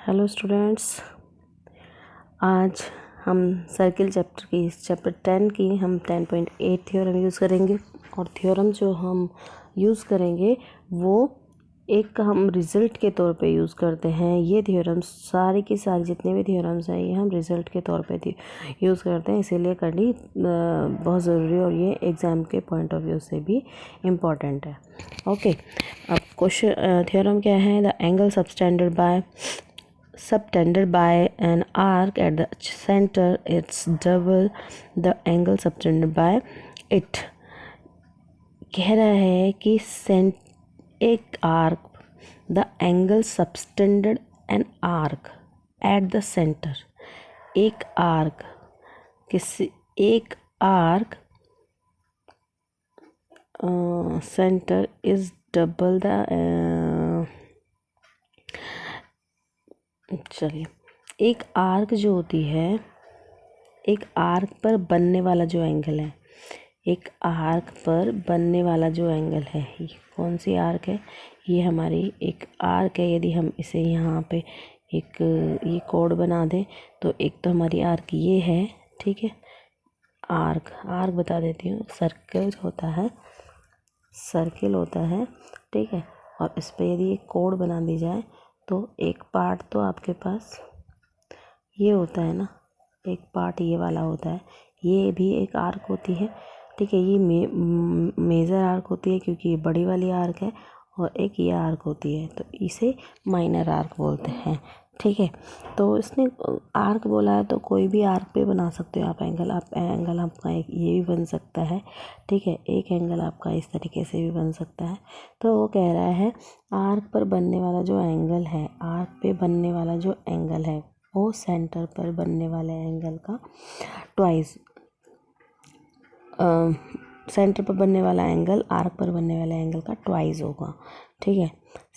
Hello students, आज हम circle chapter 10 की हम 10.8 थ्योरम यूज़ करेंगे। और थ्योरम जो हम यूज़ करेंगे वो एक हम रिज़ल्ट के तौर पे यूज़ करते हैं। ये थ्योरम सारी की सारी जितने भी थ्योरम्स हैं ये हम रिज़ल्ट के तौर पे यूज़ करते हैं, इसीलिए करनी बहुत ज़रूरी है और ये एग्ज़ाम के पॉइंट ऑफ व्यू से भी इम्पॉर्टेंट है। ओके, अब क्वेश्चन थ्योरम क्या है? The angle subtended by an arc at the center it's double the angle subtended by it। कह रहा है कि एक arc, the angle subtended an arc at the centre. एक arc centre is double the चलिए, एक आर्क जो होती है, एक आर्क पर बनने वाला जो एंगल है, एक आर्क पर बनने वाला जो एंगल है, ये कौन सी आर्क है? ये हमारी एक आर्क है। यदि हम इसे यहाँ पे एक ये कोड बना दें तो एक तो हमारी आर्क ये है, ठीक है। आर्क बता देती हूँ, सर्किल होता है, ठीक है। और इस पर यदि एक कोड बना दी जाए तो एक पार्ट तो आपके पास ये होता है ना, एक पार्ट ये वाला होता है, ये भी एक आर्क होती है, ठीक है। ये मेजर आर्क होती है क्योंकि ये बड़ी वाली आर्क है, और एक ये आर्क होती है तो इसे माइनर आर्क बोलते हैं, ठीक है। तो इसने आर्क बोला है तो कोई भी आर्क पे बना सकते हो आप एंगल। आपका एक ये भी बन सकता है, ठीक है। एक एंगल आपका इस तरीके से भी बन सकता है। तो वो कह रहा है आर्क पर बनने वाला जो एंगल है, आर्क पे बनने वाला जो एंगल है वो सेंटर पर बनने वाले एंगल का ट्वाइस, सेंटर पर बनने वाला एंगल आर्क पर बनने वाले एंगल का ट्वाइस होगा, ठीक है।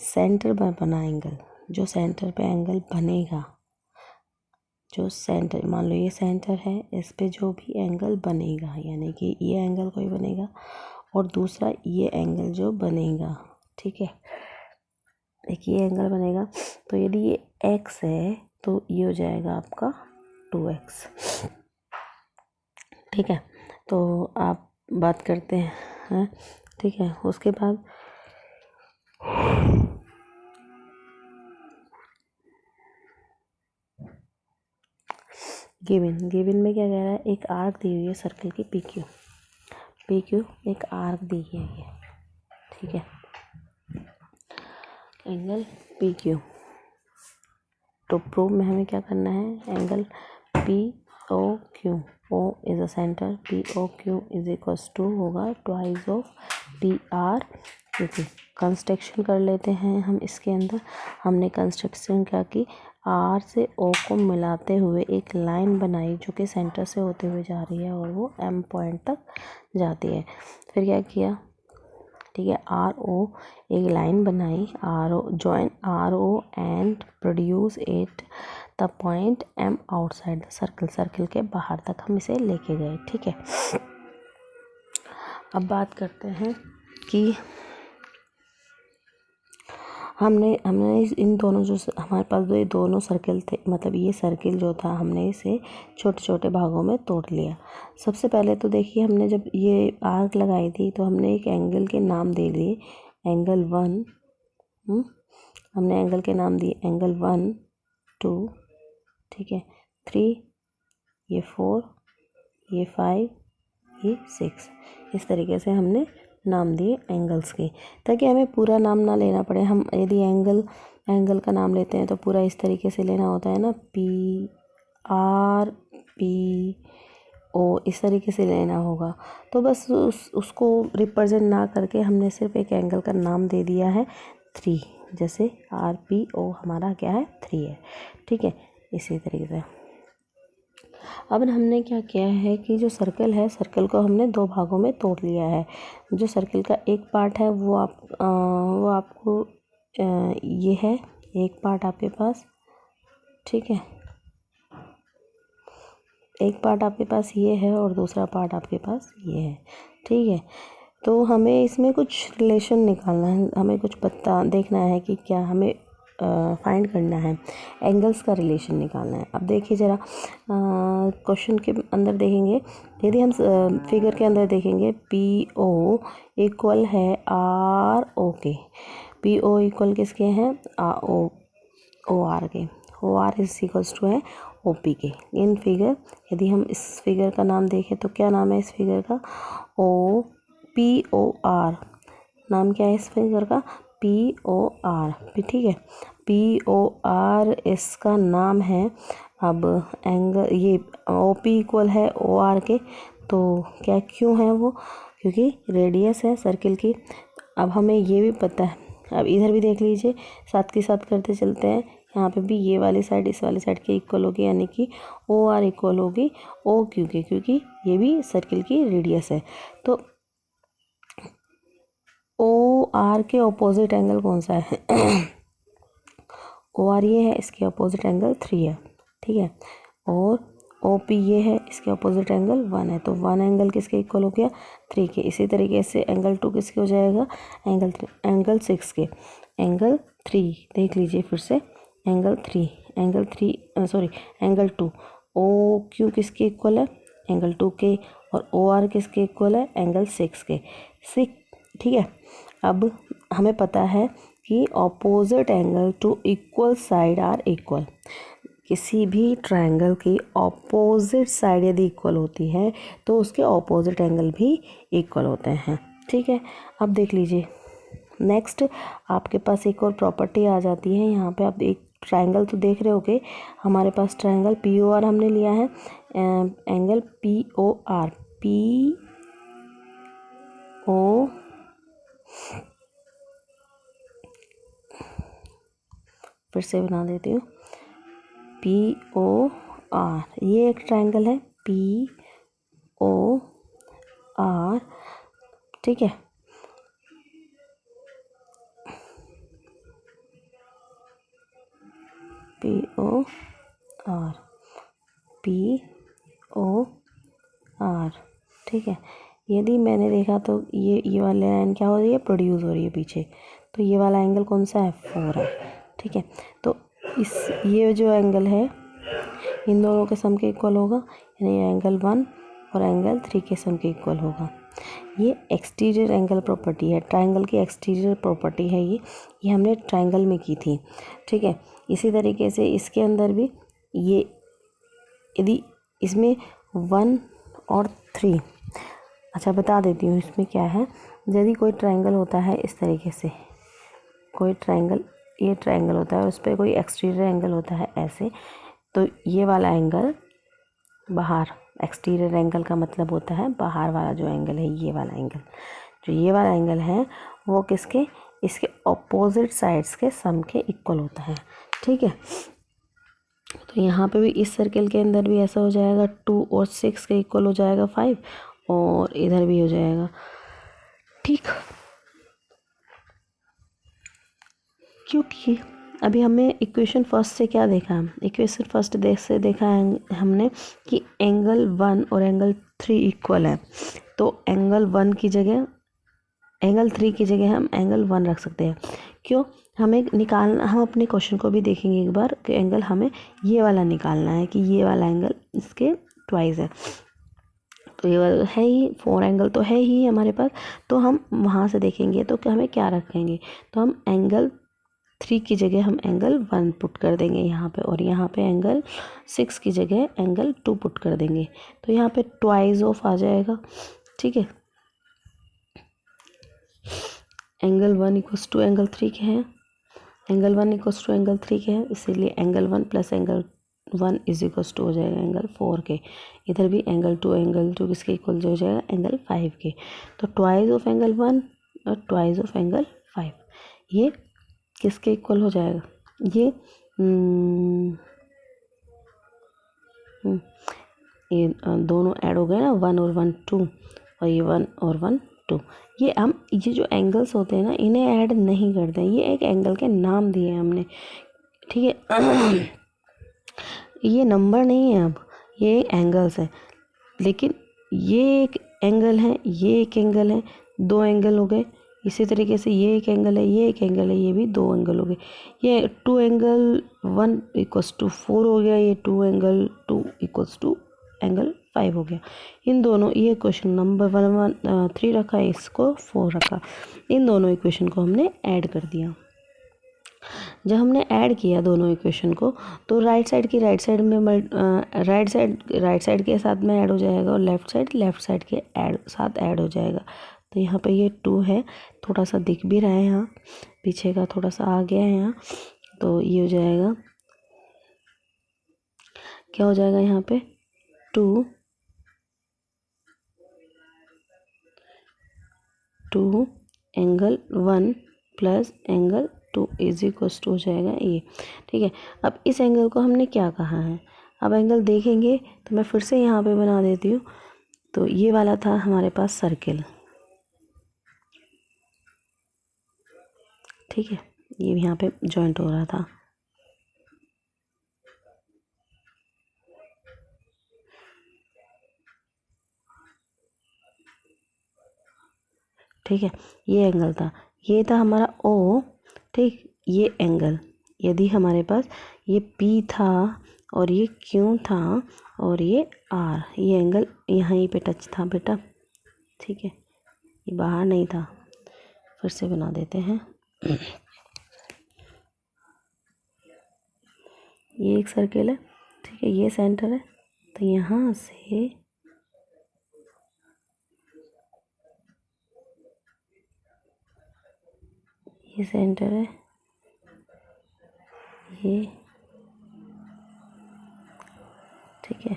सेंटर पर बना एंगल, जो सेंटर पे एंगल बनेगा, जो सेंटर, मान लो ये सेंटर है, इस पे जो भी एंगल बनेगा, यानी कि ये एंगल कोई बनेगा और दूसरा ये एंगल जो बनेगा, ठीक है। एक ये एंगल बनेगा तो यदि ये x है तो ये हो जाएगा आपका 2x, ठीक है। तो आप बात करते हैं, ठीक है। उसके बाद गिवन में क्या कह रहा है? एक आर्क दी हुई है सर्किल की PQ एक आर्क दी है ये, ठीक है। एंगल PQ, तो प्रूव में हमें क्या करना है? Angle POQ, O is a centre, POQ is equals to होगा ट्वाइस ऑफ PR। क्योंकि कंस्ट्रक्शन कर लेते हैं हम इसके अंदर। हमने कंस्ट्रक्शन क्या की? R से O को मिलाते हुए एक लाइन बनाई जो कि सेंटर से होते हुए जा रही है और वो M पॉइंट तक जाती है। फिर क्या किया? ठीक है, RO एक लाइन बनाई, RO join RO and produce at the point M outside the circle के बाहर तक हम इसे लेके गए, ठीक है। अब बात करते हैं कि हमने इन दोनों जो हमारे पास ये दोनों सर्किल थे, मतलब ये सर्किल जो था हमने इसे छोटे छोटे भागों में तोड़ लिया। सबसे पहले तो देखिए, हमने जब ये आर्क लगाई थी तो हमने एक एंगल के नाम दे दिए, एंगल 1, हमने एंगल के नाम दिए एंगल 1 2, ठीक है, 3, ये 4, ये 5, ये 6, इस तरीके से हमने नाम दिए एंगल्स के, ताकि हमें पूरा नाम ना लेना पड़े। हम यदि एंगल का नाम लेते हैं तो पूरा इस तरीके से लेना होता है ना, PRPO, इस तरीके से लेना होगा। तो बस उसको रिप्रेजेंट ना करके हमने सिर्फ एक एंगल का नाम दे दिया है 3, जैसे RPO हमारा क्या है? 3 है, ठीक है। इसी तरीके से अब हमने क्या किया है कि जो सर्कल है, सर्कल को हमने दो भागों में तोड़ लिया है। जो सर्कल का एक पार्ट है वो आपको ये है, एक पार्ट आपके पास, ठीक है, एक पार्ट आपके पास ये है और दूसरा पार्ट आपके पास ये है, ठीक है। तो हमें इसमें कुछ रिलेशन निकालना है, हमें कुछ देखना है कि क्या हमें फाइंड करना है, एंगल्स का रिलेशन निकालना है। अब देखिए ज़रा क्वेश्चन के अंदर देखेंगे, यदि हम फिगर के अंदर देखेंगे पी ओ इक्वल है आर ओ के, पी ओ इक्वल किसके हैं, ओ आर के, O R is equals to है ओ पी के। इन फिगर, यदि हम इस फिगर का नाम देखें तो क्या नाम है इस फिगर का, ओ पी ओ आर, नाम क्या है इस फिगर का, पी ओ आर, ठीक है, पी ओ आर इसका नाम है। अब एंगल ये ओ पी इक्वल है ओ आर के, तो क्या क्यों है वो, क्योंकि रेडियस है सर्किल की। अब हमें ये भी पता है, अब इधर भी देख लीजिए, साथ के साथ करते चलते हैं, यहाँ पे भी ये वाली साइड इस वाली साइड के इक्वल होगी, यानी कि ओ आर इक्वल होगी ओ क्यू के, क्योंकि ये भी सर्किल की रेडियस है। तो ओ आर के ऑपोजिट एंगल कौन सा है, ओ आर ये है, इसके ऑपोजिट एंगल 3 है, ठीक है, और ओ पी ये है, इसके ऑपोजिट एंगल 1 है, तो 1 एंगल किसके इक्वल हो गया, 3 के। इसी तरीके से एंगल 2 किसके हो जाएगा, एंगल 6 के, एंगल 3 देख लीजिए फिर से, एंगल 2 ओ क्यू किसके इक्वल है, एंगल 2 के, और ओ आर किसके इक्वल है, एंगल 6 के, ठीक है। अब हमें पता है कि opposite angle to equal side are equal, किसी भी ट्रायंगल की ऑपोजिट साइड यदि इक्वल होती है तो उसके ऑपोजिट एंगल भी इक्वल होते हैं, ठीक है। अब देख लीजिए नेक्स्ट आपके पास एक और प्रॉपर्टी आ जाती है, यहाँ पे आप एक ट्रायंगल तो देख रहे होगे, हमारे पास ट्रायंगल पी ओ आर हमने लिया है, angle P O R, P O फिर से बना देती हूँ, पी ओ आर, ये एक ट्रायंगल है पी ओ आर, ठीक है, P O R, P O R, ठीक है। यदि मैंने देखा तो ये वाला लाइन क्या हो रही है, प्रोड्यूस हो रही है पीछे, तो ये वाला एंगल कौन सा है, 4 है, ठीक है। तो ये जो एंगल है इन दोनों के सम के इक्वल होगा, यानी एंगल 1 और एंगल 3 के सम के इक्वल होगा। ये एक्सटीरियर एंगल प्रॉपर्टी है, ट्रायंगल की एक्सटीरियर प्रॉपर्टी है ये हमने ट्रायंगल में की थी, ठीक है। इसी तरीके से इसके अंदर भी ये, यदि इसमें 1 और 3, अच्छा बता देती हूँ इसमें क्या है, यदि कोई ट्रायंगल होता है इस तरीके से, कोई ट्रायंगल, ये ट्रायंगल होता है, उस पर कोई एक्सटीरियर एंगल होता है ऐसे, तो ये वाला एंगल बाहर, एक्सटीरियर एंगल का मतलब होता है बाहर वाला जो एंगल है, ये वाला एंगल, जो ये वाला एंगल है वो किसके, इसके ऑपोजिट साइड्स के सम के इक्वल होता है, ठीक है। तो यहाँ पे भी इस सर्कल के अंदर भी ऐसा हो जाएगा, 2 और 6 के इक्वल हो जाएगा 5, और इधर भी हो जाएगा, ठीक। क्योंकि अभी हमें इक्वेशन फर्स्ट से क्या देखा है, इक्वेशन फर्स्ट से देखा है हमने कि एंगल 1 और एंगल 3 इक्वल है, तो एंगल 1 की जगह, एंगल 3 की जगह हम एंगल 1 रख सकते हैं। क्यों, हमें निकालना, हम अपने क्वेश्चन को भी देखेंगे एक बार कि एंगल हमें ये वाला निकालना है, कि ये वाला एंगल इसके ट्वाइस है, तो ये वाला है ही, 4 एंगल तो है ही हमारे पास, तो हम वहाँ से देखेंगे तो हमें क्या रखेंगे, तो हम एंगल 3 की जगह हम एंगल 1 पुट कर देंगे यहाँ पे, और यहाँ पे एंगल 6 की जगह एंगल 2 पुट कर देंगे, तो यहाँ पे ट्वाइस ऑफ आ जाएगा, ठीक है। एंगल 1 इक्वल्स टू एंगल 3 के हैं, एंगल 1 इक्वल्स टू एंगल 3 के हैं, इसीलिए angle 1 plus angle 1 is equals to हो जाएगा एंगल 4 के। इधर भी एंगल 2 किसके इक्वल हो जाएगा, एंगल 5 के। तो ट्वाइस ऑफ एंगल 1 और ट्वाइस ऑफ एंगल 5, ये किसके इक्वल हो जाएगा, ये ये दोनों ऐड हो गए ना, 1 और 1 2, और ये 1 और 1 2, ये हम, ये जो एंगल्स होते हैं ना इन्हें ऐड नहीं करते हैं, ये एक एंगल के नाम दिए हैं हमने, ठीक है। ये नंबर नहीं है, अब ये एंगल्स है, लेकिन ये एक एंगल है, ये एक एंगल है, 2 एंगल हो गए, इसी तरीके से ये एक एंगल है, ये एक एंगल है, ये भी दो एंगल हो गए। ये 2 एंगल 1 इक्वल्स टू 4 हो गया, ये 2 एंगल 2 इक्वल्स टू एंगल 5 हो गया। इन दोनों, ये क्वेश्चन नंबर 3 रखा है, इसको 4 रखा। इन दोनों इक्वेशन को हमने ऐड कर दिया। जब हमने ऐड किया दोनों इक्वेशन को, तो राइट साइड राइट साइड के साथ में ऐड हो जाएगा, और लेफ्ट साइड के साथ ऐड हो जाएगा। तो यहाँ पे ये 2 है, थोड़ा सा दिख भी रहा है, यहाँ पीछे का थोड़ा सा आ गया है यहाँ, तो ये हो जाएगा, क्या हो जाएगा यहाँ पे 2 angle 1 plus angle 2 is equals to हो जाएगा ये। ठीक है, अब इस एंगल को हमने क्या कहा है, अब एंगल देखेंगे तो मैं फिर से यहाँ पे बना देती हूँ। तो ये वाला था हमारे पास सर्किल, ठीक है, ये यहाँ पे जॉइंट हो रहा था। ठीक है, ये एंगल था, ये था हमारा ओ। ठीक, ये एंगल, यदि हमारे पास ये P था और ये Q था और ये R, ये एंगल यहाँ पे टच था बेटा। ठीक है, ये बाहर नहीं था, फिर से बना देते हैं। ये एक सर्किल है, ठीक है, ये सेंटर है, तो यहाँ से ये सेंटर है, ये, ठीक है,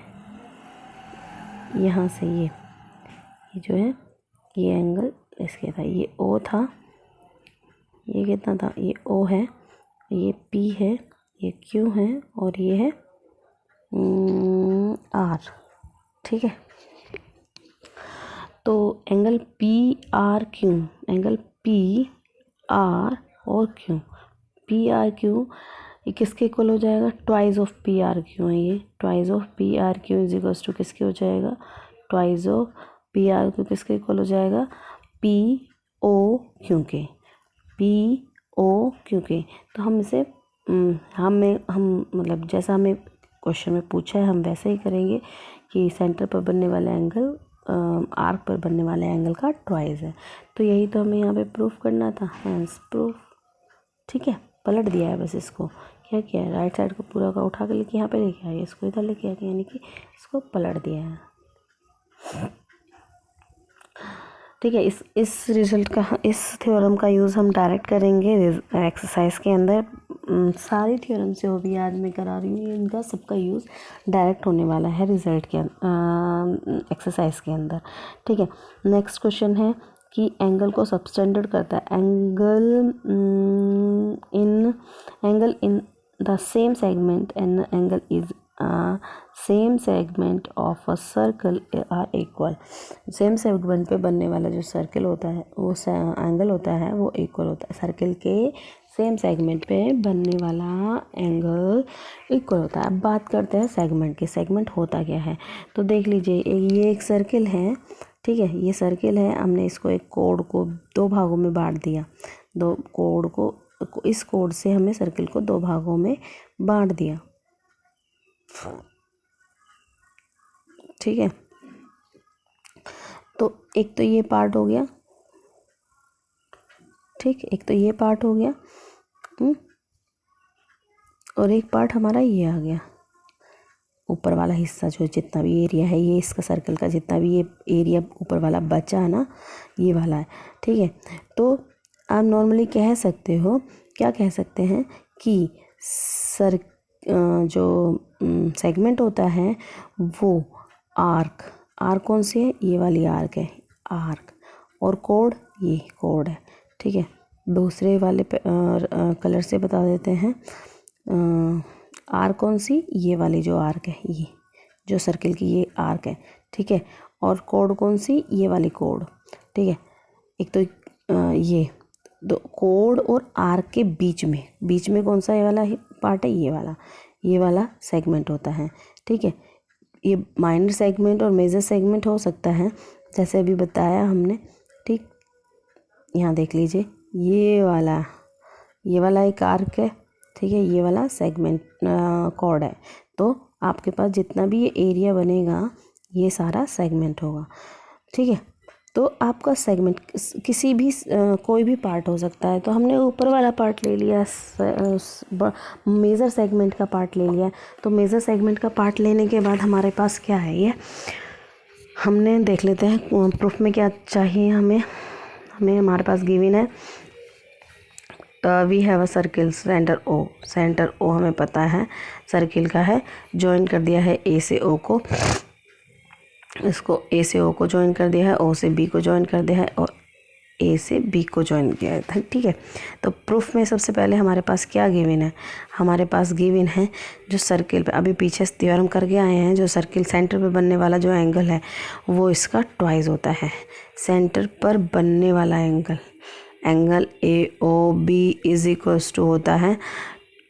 यहाँ से ये जो है, ये एंगल इसके था, ये ओ था, ये कितना था, ये ओ है, ये पी है, ये क्यू है, और ये है आर। ठीक है, तो angle P R Q, angle P R और क्यू, पी आर क्यू ये किसके इक्वल हो जाएगा, twice of P R Q है, ये twice of P R Q is equals to किसके हो जाएगा, twice of P R Q किसके इक्वल हो जाएगा, पी ओ क्यू के, पी ओ क्यू के। तो हम इसे हम मतलब जैसा हमें क्वेश्चन में पूछा है हम वैसे ही करेंगे कि सेंटर पर बनने वाला एंगल आर्क पर बनने वाले एंगल का ट्वाइस है। तो यही तो हमें यहाँ पे प्रूफ करना था, हैंस प्रूफ। ठीक है, पलट दिया है बस इसको, क्या किया है, राइट साइड को पूरा का उठा के लेके यहाँ पे लेके आए, इसको इधर लेके आए, यानी कि इसको पलट दिया है। ठीक है, इस रिजल्ट का, इस थ्योरम का यूज़ हम डायरेक्ट करेंगे एक्सरसाइज के अंदर। सारी थ्योरम से वो भी आज मैं करा रही हूँ, इनका सबका यूज़ डायरेक्ट होने वाला है रिजल्ट के एक्सरसाइज के अंदर। ठीक है, नेक्स्ट क्वेश्चन है कि एंगल को सबटेंडेड करता है, angle in the same segment and angle is same segment of a circle are equal. Same segment पे बनने वाला जो सर्कल होता है, वो एंगल होता है, वो इक्वल होता है, सर्कल के सेम सेगमेंट पे बनने वाला एंगल इक्वल होता है। अब बात करते हैं सेगमेंट की, सेगमेंट होता क्या है। तो देख लीजिए, ये एक सर्किल है, ठीक है, ये सर्किल है, हमने इसको एक कोड को दो भागों में बांट दिया, दो कोड को, इस कोड से हमें सर्किल को दो भागों में बांट दिया। ठीक है, तो एक तो ये पार्ट हो गया, ठीक, एक तो ये पार्ट हो गया, और एक पार्ट हमारा ये आ गया, ऊपर वाला हिस्सा जो जितना भी एरिया है, ये इसका सर्कल का जितना भी ये एरिया ऊपर वाला बचा है ना, ये वाला है। ठीक है, तो आप नॉर्मली कह सकते हो, क्या कह सकते हैं कि जो सेगमेंट होता है वो आर्क कौन सी है, ये वाली आर्क है, आर्क, और कोड, ये कोड है। ठीक है, दूसरे वाले कलर से बता देते हैं, आर्क कौन सी, ये वाली जो आर्क है, ये जो सर्किल की ये आर्क है। ठीक है, और कोड कौन सी, ये वाली कोड। ठीक है, एक तो ये दो कोड और आर्क के बीच में कौन सा ये वाला पार्ट है, ये वाला सेगमेंट होता है। ठीक है, ये माइनर सेगमेंट और मेजर सेगमेंट हो सकता है, जैसे अभी बताया हमने। ठीक, यहाँ देख लीजिए, ये वाला एक आर्क है, ठीक है, ये वाला सेगमेंट कॉर्ड है। तो आपके पास जितना भी ये एरिया बनेगा ये सारा सेगमेंट होगा, ठीक है। तो आपका सेगमेंट किसी भी कोई भी पार्ट हो सकता है। तो हमने ऊपर वाला पार्ट ले लिया, मेजर सेगमेंट का पार्ट ले लिया। तो मेजर सेगमेंट का पार्ट लेने के बाद हमारे पास क्या है, ये हमने देख लेते हैं प्रूफ में क्या चाहिए हमें हमारे पास गिवन है, we have a circle centre O हमें पता है सर्किल का है, ज्वाइन कर दिया है ए से ओ को, इसको ए से ओ को ज्वाइन कर दिया है, ओ से बी को ज्वाइन कर दिया है और ए से बी को ज्वाइन किया है, ठीक है। तो प्रूफ में सबसे पहले हमारे पास क्या गिवन है, हमारे पास गिवन है जो सर्किल पे अभी पीछे थ्योरम करके आए हैं, जो सर्किल सेंटर पे बनने वाला जो एंगल है वो इसका ट्वाइस होता है। सेंटर पर बनने वाला angle A O B is equals to होता है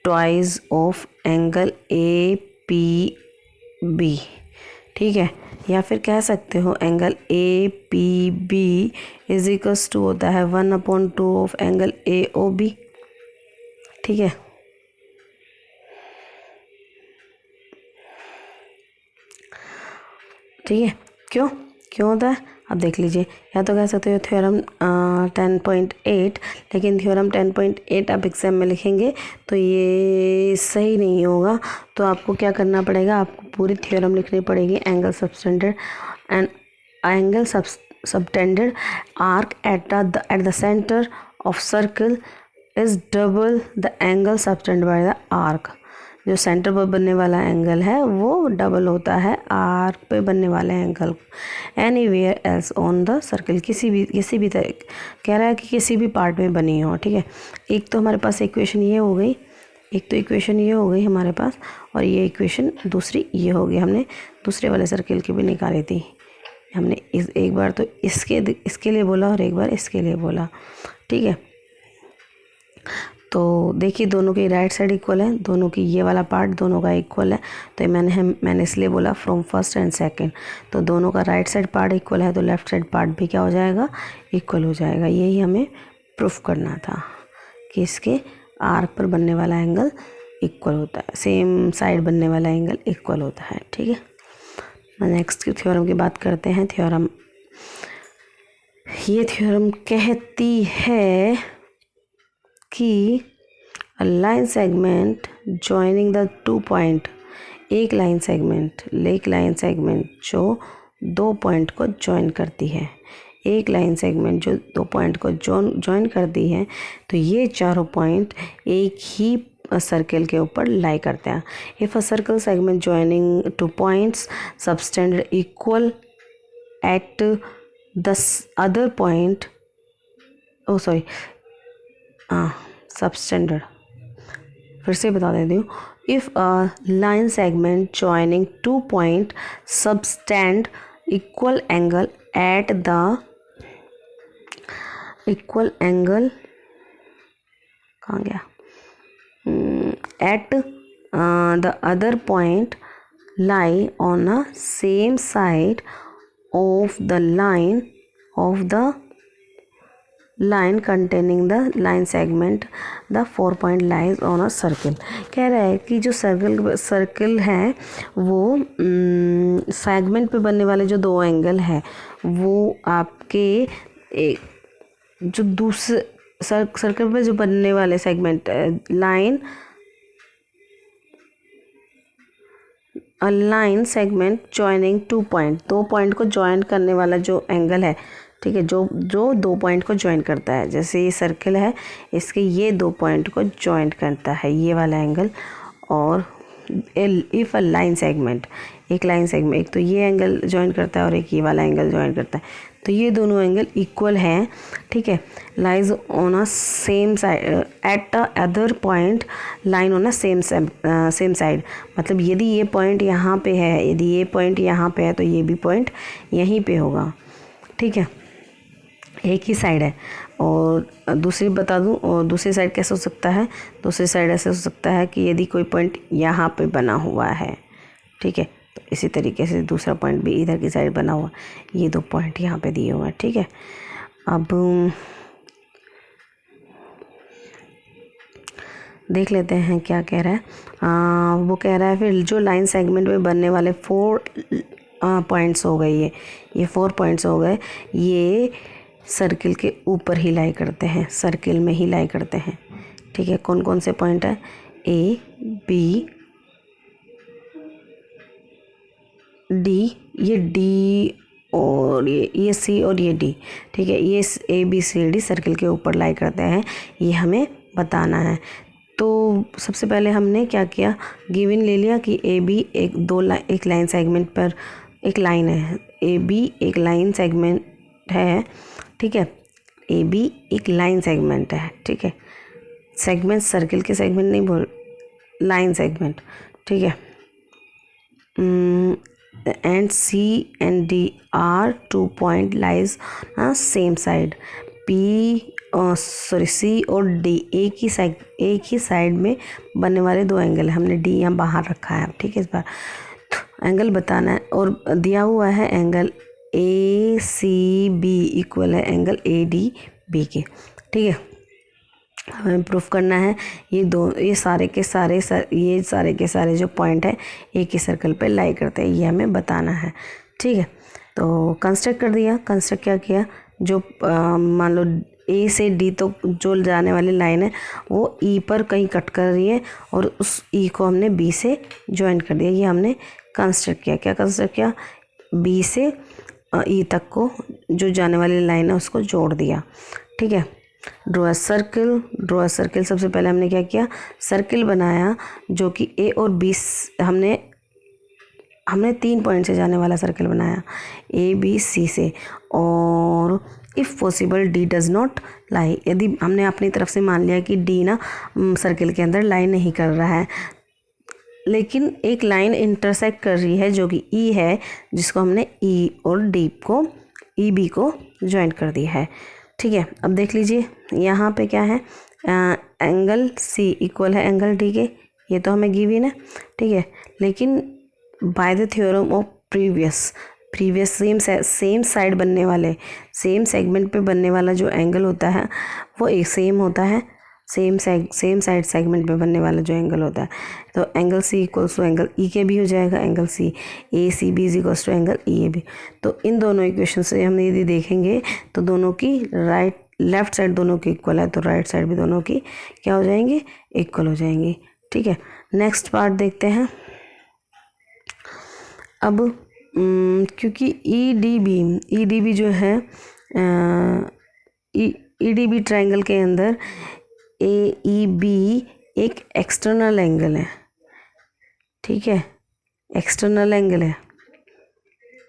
twice of angle A P B, ठीक है। या फिर कह सकते हो angle A P B is equals to होता है 1/2 of angle A O B, ठीक है। ठीक है, क्यों होता है अब देख लीजिए। या तो कह सकते हो थ्योरम 10.8, लेकिन थ्योरम 10.8 आप एग्जाम में लिखेंगे तो ये सही नहीं होगा। तो आपको क्या करना पड़ेगा, आपको पूरी थ्योरम लिखनी पड़ेगी। Angle subtended arc at the centre of circle is double the angle subtended by the arc. जो सेंटर पर बनने वाला एंगल है वो डबल होता है आर्क पे बनने वाले angle. Anywhere else on the circle, किसी भी तरह कह रहा है कि किसी भी पार्ट में बनी हो, ठीक है। एक तो हमारे पास इक्वेशन ये हो गई, हमारे पास, और ये इक्वेशन दूसरी ये हो गई। हमने दूसरे वाले सर्कल की भी निकाली थी। हमने एक बार तो इसके लिए बोला और एक बार इसके लिए बोला, ठीक है। तो देखिए दोनों की राइट साइड इक्वल है, दोनों की ये वाला पार्ट दोनों का इक्वल है। तो मैंने इसलिए बोला फ्रॉम फर्स्ट एंड सेकंड। तो दोनों का राइट साइड पार्ट इक्वल है तो लेफ्ट साइड पार्ट भी क्या हो जाएगा, इक्वल हो जाएगा। यही हमें प्रूफ करना था कि इसके आर्क पर बनने वाला एंगल इक्वल होता है, सेम साइड बनने वाला एंगल इक्वल होता है, ठीक है। नेक्स्ट की थ्योरम की बात करते हैं। ये थ्योरम कहती है कि line segment joining the 2 point, एक लाइन सेगमेंट जो 2 पॉइंट को ज्वाइन करती है, एक लाइन सेगमेंट जो 2 पॉइंट को ज्वाइन करती है, तो ये चारों पॉइंट एक ही सर्कल के ऊपर लाई करते हैं। If a circle segment joining 2 points subtended equal at the other point, substandard फिर से बता देती हूँ। If a line segment joining 2 point subtend equal angle at the कहाँ गया, at the other point lie on a same side of the line containing the line segment, the 4 point lies on a circle। कह रहा है कि जो circle है वो segment पे बनने वाले जो 2 एंगल है वो आपके जो दूसरे सर्कल पे जो बनने वाले segment line segment joining 2 point, 2 point को ज्वाइन करने वाला जो एंगल है, ठीक है, जो 2 पॉइंट को ज्वाइन करता है। जैसे ये सर्कल है, इसके ये 2 पॉइंट को ज्वाइन करता है ये वाला एंगल। और इफ़ अ लाइन सेगमेंट, एक तो ये एंगल ज्वाइन करता है और एक ये वाला एंगल ज्वाइन करता है, तो ये दोनों एंगल इक्वल हैं, ठीक है। Lies on a same side at the other point line on a same side. मतलब यदि ये पॉइंट यहाँ पे है, यदि ये पॉइंट यहाँ पे है तो ये भी पॉइंट यहीं पे होगा, ठीक है, एक ही साइड है। और दूसरी बता दूं, और दूसरी साइड कैसे हो सकता है, दूसरी साइड ऐसे हो सकता है कि यदि कोई पॉइंट यहाँ पे बना हुआ है, ठीक है, तो इसी तरीके से दूसरा पॉइंट भी इधर की साइड बना हुआ, ये 2 पॉइंट यहाँ पे दिए हुए हैं, ठीक है। अब देख लेते हैं क्या कह रहा है। वो कह रहा है फिर जो लाइन सेगमेंट में बनने वाले 4 पॉइंट्स हो गए, ये 4 पॉइंट्स हो गए, ये सर्किल के ऊपर ही लाई करते हैं, सर्किल में ही लाई करते हैं। ठीक है, कौन कौन से पॉइंट है? ए बी डी, ये डी और ये सी और ये डी। ठीक है, ये A B C D circle के ऊपर लाई करते हैं, ये हमें बताना है। तो सबसे पहले हमने क्या किया, गिवन ले लिया कि ए बी एक लाइन सेगमेंट पर एक लाइन है, ए बी एक लाइन सेगमेंट है। ठीक है, ए बी एक लाइन सेगमेंट है। ठीक है, सेगमेंट सर्किल के सेगमेंट नहीं बोल, लाइन सेगमेंट। ठीक है, and C and D are 2 point lies same side. C और D एक ही साइड में बनने वाले 2 एंगल है। हमने D यहाँ बाहर रखा है। ठीक है, इस बार एंगल बताना है और दिया हुआ है एंगल ACB इक्वल है एंगल ADB के। ठीक है, हमें प्रूफ करना है ये सारे के सारे जो पॉइंट है एक ही सर्कल पे लाई करते हैं, ये हमें बताना है। ठीक है, तो कंस्ट्रक्ट कर दिया। कंस्ट्रक्ट क्या किया, जो मान लो ए से डी तो जो जाने वाली लाइन है वो ई पर कहीं कट कर रही है और उस ई को हमने बी से ज्वाइन कर दिया, ये हमने कंस्ट्रक्ट किया। क्या कंस्ट्रक्ट किया, बी से ई तक को जो जाने वाली लाइन है उसको जोड़ दिया। ठीक है, ड्रॉ अ सर्किल। सबसे पहले हमने क्या किया, सर्किल बनाया जो कि ए और बी हमने 3 पॉइंट से जाने वाला सर्किल बनाया, ए बी सी से। और if possible D does not lie, यदि हमने अपनी तरफ से मान लिया कि डी ना सर्किल के अंदर लाई नहीं कर रहा है, लेकिन एक लाइन इंटरसेक्ट कर रही है जो कि ई है, जिसको हमने ई और डी को ई बी को ज्वाइन कर दिया है। ठीक है, अब देख लीजिए यहाँ पे क्या है, एंगल सी इक्वल है एंगल डी के, ये तो हमें गिवन है। ठीक है, लेकिन by the theorem of previous same side बनने वाले, सेम सेगमेंट पे बनने वाला जो एंगल होता है वो एक सेम होता है, सेम साइड सेगमेंट पे बनने वाला जो एंगल होता है। तो angle C equals to angle E के भी हो जाएगा, angle C A C B is equals to angle E A B. तो इन दोनों इक्वेशन से हम यदि देखेंगे तो दोनों की लेफ्ट साइड दोनों की इक्वल है, तो राइट साइड भी दोनों की क्या हो जाएंगी, इक्वल हो जाएंगी। ठीक है, नेक्स्ट पार्ट देखते हैं। अब क्योंकि ई डी बी जो है ई डी बी ट्राइंगल के अंदर ए ई बी एक एक्सटर्नल एंगल है। ठीक है, एक्सटर्नल एंगल है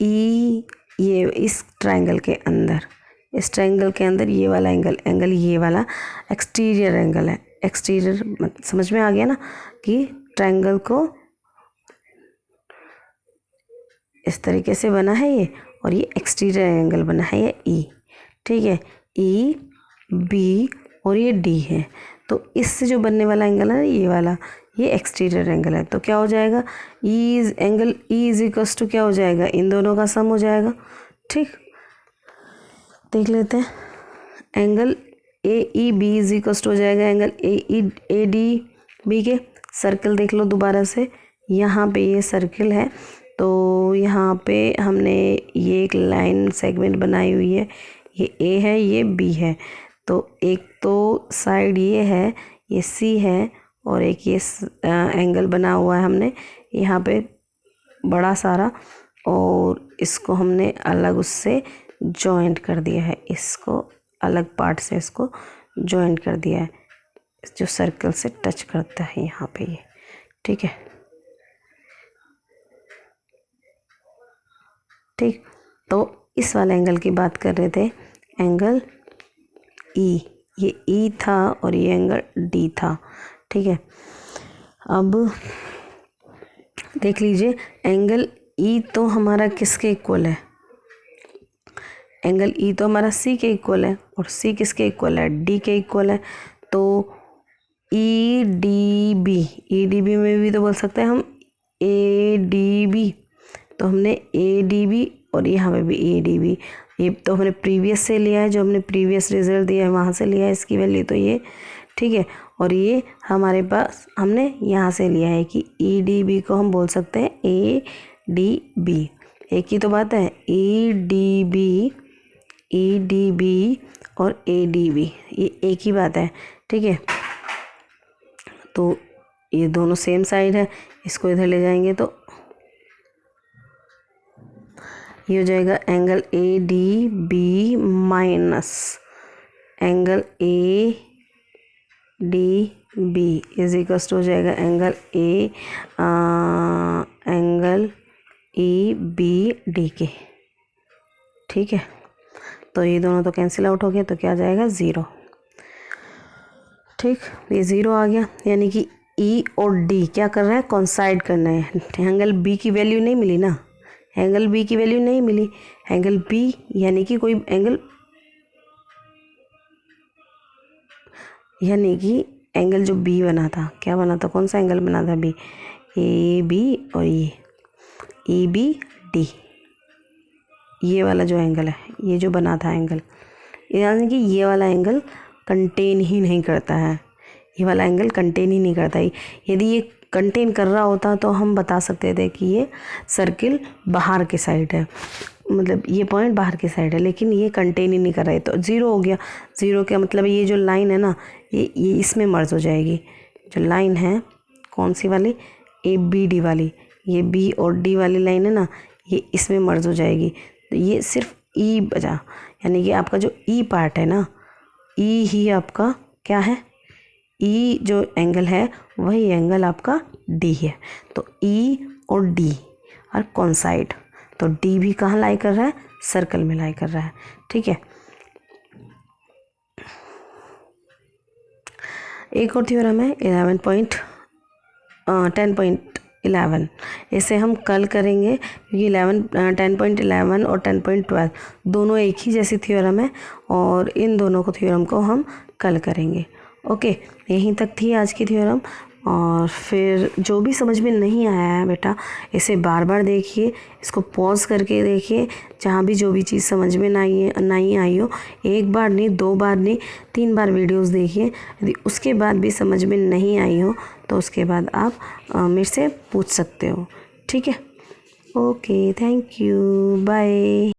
ये इस ट्राइंगल के अंदर ये वाला एंगल ये वाला एक्सटीरियर एंगल है। एक्सटीरियर समझ में आ गया ना, कि ट्राइंगल को इस तरीके से बना है ये, और ये एक्सटीरियर एंगल बना है ये ई। ठीक है, ई बी और ये डी है, तो इससे जो बनने वाला एंगल है ये वाला, ये एक्सटीरियर एंगल है। तो क्या हो जाएगा, angle E is equals to क्या हो जाएगा, इन दोनों का सम हो जाएगा। ठीक, देख लेते हैं, angle A E B is equals to हो जाएगा एंगल ए डी बी के। सर्कल देख लो दोबारा से, यहाँ पे ये सर्किल है, तो यहाँ पे हमने ये एक लाइन सेगमेंट बनाई हुई है, ये ए है ये बी है, तो एक तो साइड ये है, ये सी है, और एक ये एंगल बना हुआ है हमने यहाँ पे बड़ा सारा, और इसको हमने अलग उससे जॉइंट कर दिया है, इसको अलग पार्ट से इसको जॉइंट कर दिया है, जो सर्कल से टच करता है यहाँ पे ये। ठीक है, ठीक, तो इस वाले एंगल की बात कर रहे थे, एंगल ई, ये ई था और ये एंगल डी था। ठीक है, अब देख लीजिए, एंगल ई तो हमारा किसके इक्वल है, एंगल ई तो हमारा सी के इक्वल है, और सी किसके इक्वल है, डी के इक्वल है। तो ई डी बी में भी तो बोल सकते हैं हम ए डी बी, तो हमने ए डी बी और यहाँ पे भी ए डी बी, ये तो हमने प्रीवियस से लिया है, जो हमने प्रीवियस रिजल्ट दिया है वहाँ से लिया है इसकी वैल्यू, तो ये ठीक है। और ये हमारे पास हमने यहाँ से लिया है कि ई डी बी को हम बोल सकते हैं ए डी बी। एक ही तो बात है, ई डी बी और ए डी बी, ये एक ही बात है, ठीक है। तो ये दोनों सेम साइड है, इसको इधर ले जाएंगे तो ये हो जाएगा angle A D B minus angle A D B is equals to हो जाएगा एंगल ई बी डी के, ठीक है। तो ये दोनों तो कैंसिल आउट हो गया, तो क्या आ जाएगा 0, ठीक। ये 0 आ गया, यानी कि ई और डी क्या कर रहे हैं, कॉन्साइड करना है। एंगल बी की वैल्यू नहीं मिली ना, एंगल बी की वैल्यू नहीं मिली, एंगल बी यानी कि कोई एंगल, यानी कि एंगल जो बी बना था, क्या बना था, कौन सा एंगल बना था बी, ए बी और ये ई बी डी, ये वाला जो एंगल है, ये जो बना था एंगल, यानी कि ये वाला एंगल कंटेन ही नहीं करता है, ये वाला एंगल कंटेन ही नहीं करता है। यदि ये कंटेन कर रहा होता तो हम बता सकते थे कि ये सर्किल बाहर के साइड है, मतलब ये पॉइंट बाहर की साइड है, लेकिन ये कंटेन ही नहीं कर रहा है, तो 0 हो गया। 0 का मतलब ये जो लाइन है ना, ये इसमें मर्ज हो जाएगी। जो लाइन है कौन सी वाली, ए बी डी वाली, ये बी और डी वाली लाइन है ना, ये इसमें मर्ज हो जाएगी। तो ये सिर्फ ई बचा, यानी कि आपका जो ई पार्ट है ना, ई ही आपका क्या है, ई जो एंगल है वही एंगल आपका डी है। तो ई और डी और कॉन्साइड, तो डी भी कहाँ लाई कर रहा है, सर्कल में लाई कर रहा है, ठीक है। एक और थ्योरम है 10.11, इसे हम कल करेंगे क्योंकि 10.11 और 10.12 दोनों एक ही जैसी थ्योरम है, और इन दोनों को थ्योरम को हम कल करेंगे। ओके, यहीं तक थी आज की थ्योरम। और फिर जो भी समझ में नहीं आया है बेटा, इसे बार बार देखिए, इसको पॉज करके देखिए, जहाँ भी जो भी चीज़ समझ में नहीं आई हो, एक बार नहीं, 2 बार नहीं, 3 बार वीडियोस देखिए। यदि उसके बाद भी समझ में नहीं आई हो तो उसके बाद आप मेरे से पूछ सकते हो, ठीक है। Okay, thank you, bye.